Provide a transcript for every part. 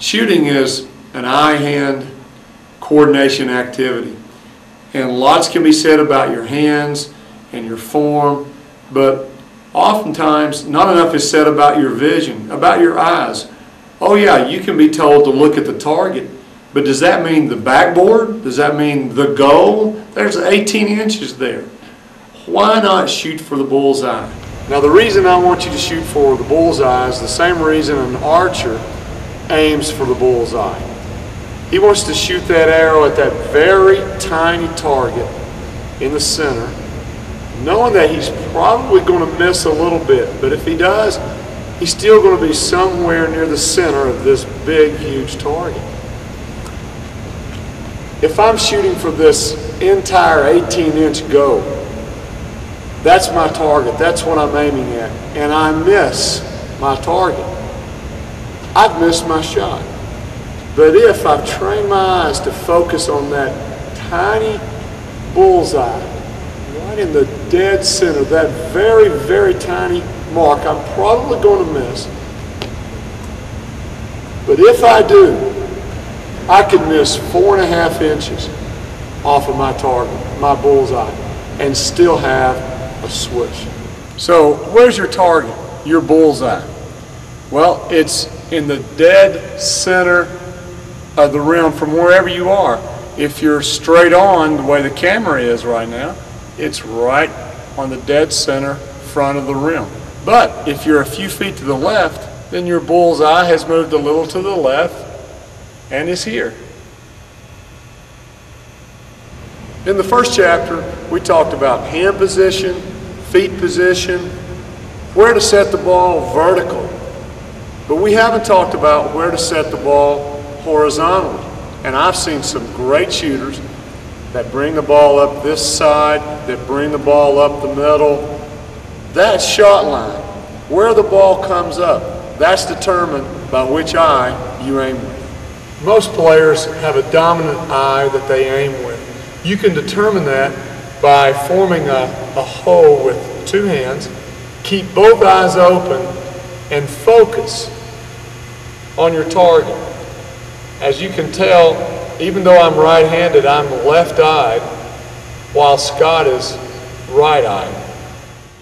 Shooting is an eye-hand coordination activity, and lots can be said about your hands and your form, but oftentimes not enough is said about your vision, about your eyes. Oh yeah, you can be told to look at the target, but does that mean the backboard? Does that mean the goal? There's 18 inches there. Why not shoot for the bullseye? Now the reason I want you to shoot for the bullseye is the same reason an archer aims for the bullseye. He wants to shoot that arrow at that very tiny target in the center, knowing that he's probably going to miss a little bit, but if he does, he's still going to be somewhere near the center of this big, huge target. If I'm shooting for this entire 18-inch goal, that's my target, that's what I'm aiming at, and I miss my target, I've missed my shot. But if I've trained my eyes to focus on that tiny bullseye, right in the dead center, that very, very tiny mark, I'm probably going to miss. But if I do, I could miss 4.5 inches off of my target, my bullseye, and still have a swish. So where's your target, your bullseye? Well, it's in the dead center of the rim from wherever you are. If you're straight on the way the camera is right now, it's right on the dead center front of the rim. But if you're a few feet to the left, then your bullseye has moved a little to the left and is here. In the first chapter, we talked about hand position, feet position, where to set the ball vertically. But we haven't talked about where to set the ball horizontally. And I've seen some great shooters that bring the ball up this side, that bring the ball up the middle. That shot line, where the ball comes up, that's determined by which eye you aim with. Most players have a dominant eye that they aim with. You can determine that by forming a hole with two hands, keep both eyes open, and focus on your target. As you can tell, even though I'm right-handed, I'm left-eyed, while Scott is right-eyed.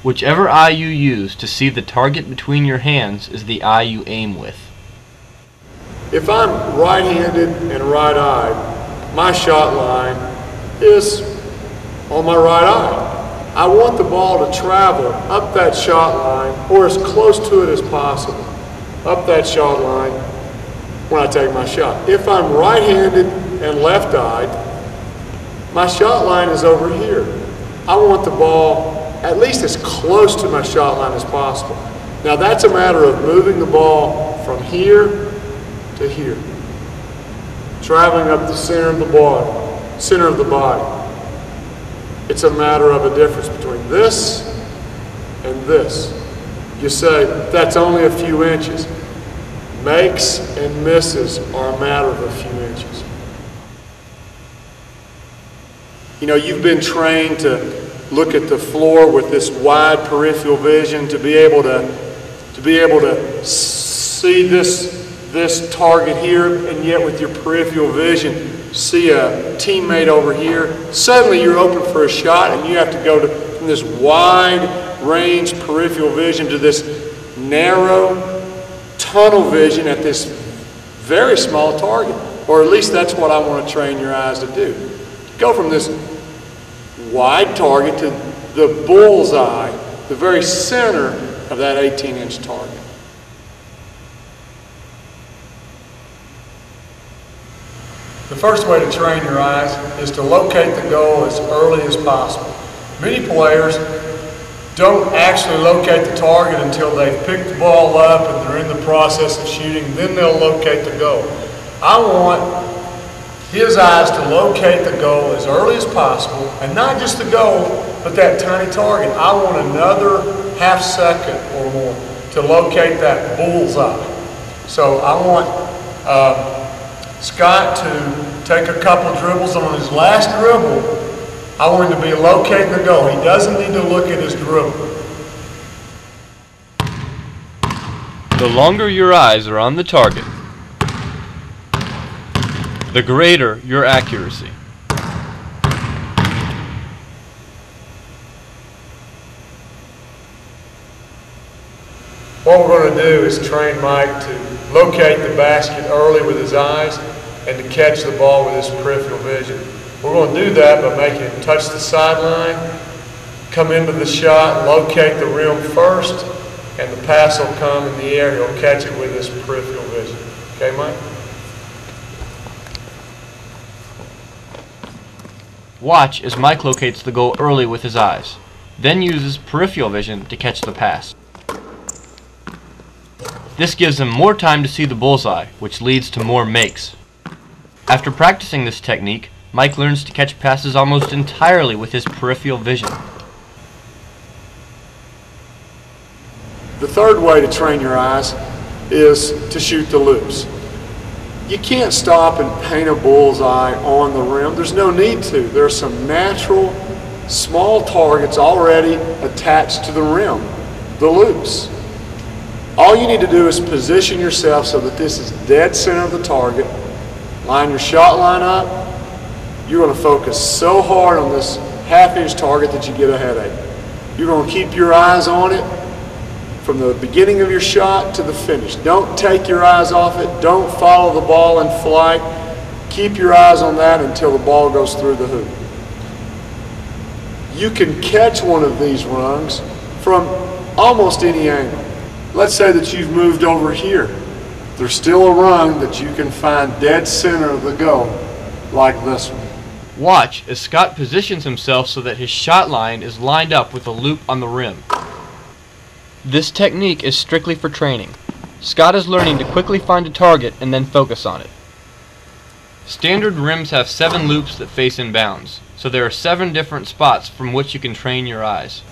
Whichever eye you use to see the target between your hands is the eye you aim with. If I'm right-handed and right-eyed, my shot line is on my right eye. I want the ball to travel up that shot line, or as close to it as possible, up that shot line when I take my shot. If I'm right-handed and left-eyed, my shot line is over here. I want the ball at least as close to my shot line as possible. Now that's a matter of moving the ball from here to here, traveling up the center of the body. It's a matter of a difference between this and this. You say, that's only a few inches. Makes and misses are a matter of a few inches. You know, you've been trained to look at the floor with this wide peripheral vision to be able to see this target here, and yet with your peripheral vision see a teammate over here. Suddenly you're open for a shot and you have to go from this wide range peripheral vision to this narrow tunnel vision at this very small target. Or at least that's what I want to train your eyes to do. Go from this wide target to the bullseye, the very center of that 18-inch target. The first way to train your eyes is to locate the goal as early as possible. Many players don't actually locate the target until they've picked the ball up and they're in the process of shooting, then they'll locate the goal. I want his eyes to locate the goal as early as possible, and not just the goal, but that tiny target. I want another half second or more to locate that bullseye. So I want Scott to take a couple dribbles, and on his last dribble, I want him to be locating the goal. He doesn't need to look at his dribble. The longer your eyes are on the target, the greater your accuracy. What we're going to do is train Mike to locate the basket early with his eyes and to catch the ball with his peripheral vision. We're going to do that by making him touch the sideline, come into the shot, locate the rim first, and the pass will come in the air. He'll catch it with his peripheral vision. Okay, Mike? Watch as Mike locates the goal early with his eyes, then uses peripheral vision to catch the pass. This gives him more time to see the bullseye, which leads to more makes. After practicing this technique, Mike learns to catch passes almost entirely with his peripheral vision. The third way to train your eyes is to shoot the loops. You can't stop and paint a bullseye on the rim. There's no need to. There are some natural small targets already attached to the rim, the loops. All you need to do is position yourself so that this is dead center of the target. Line your shot line up. You're going to focus so hard on this half-inch target that you get a headache. You're going to keep your eyes on it from the beginning of your shot to the finish. Don't take your eyes off it. Don't follow the ball in flight. Keep your eyes on that until the ball goes through the hoop. You can catch one of these rungs from almost any angle. Let's say that you've moved over here. There's still a rung that you can find dead center of the goal, like this one. Watch as Scott positions himself so that his shot line is lined up with the loop on the rim. This technique is strictly for training. Scott is learning to quickly find a target and then focus on it. Standard rims have 7 loops that face in bounds, so there are 7 different spots from which you can train your eyes.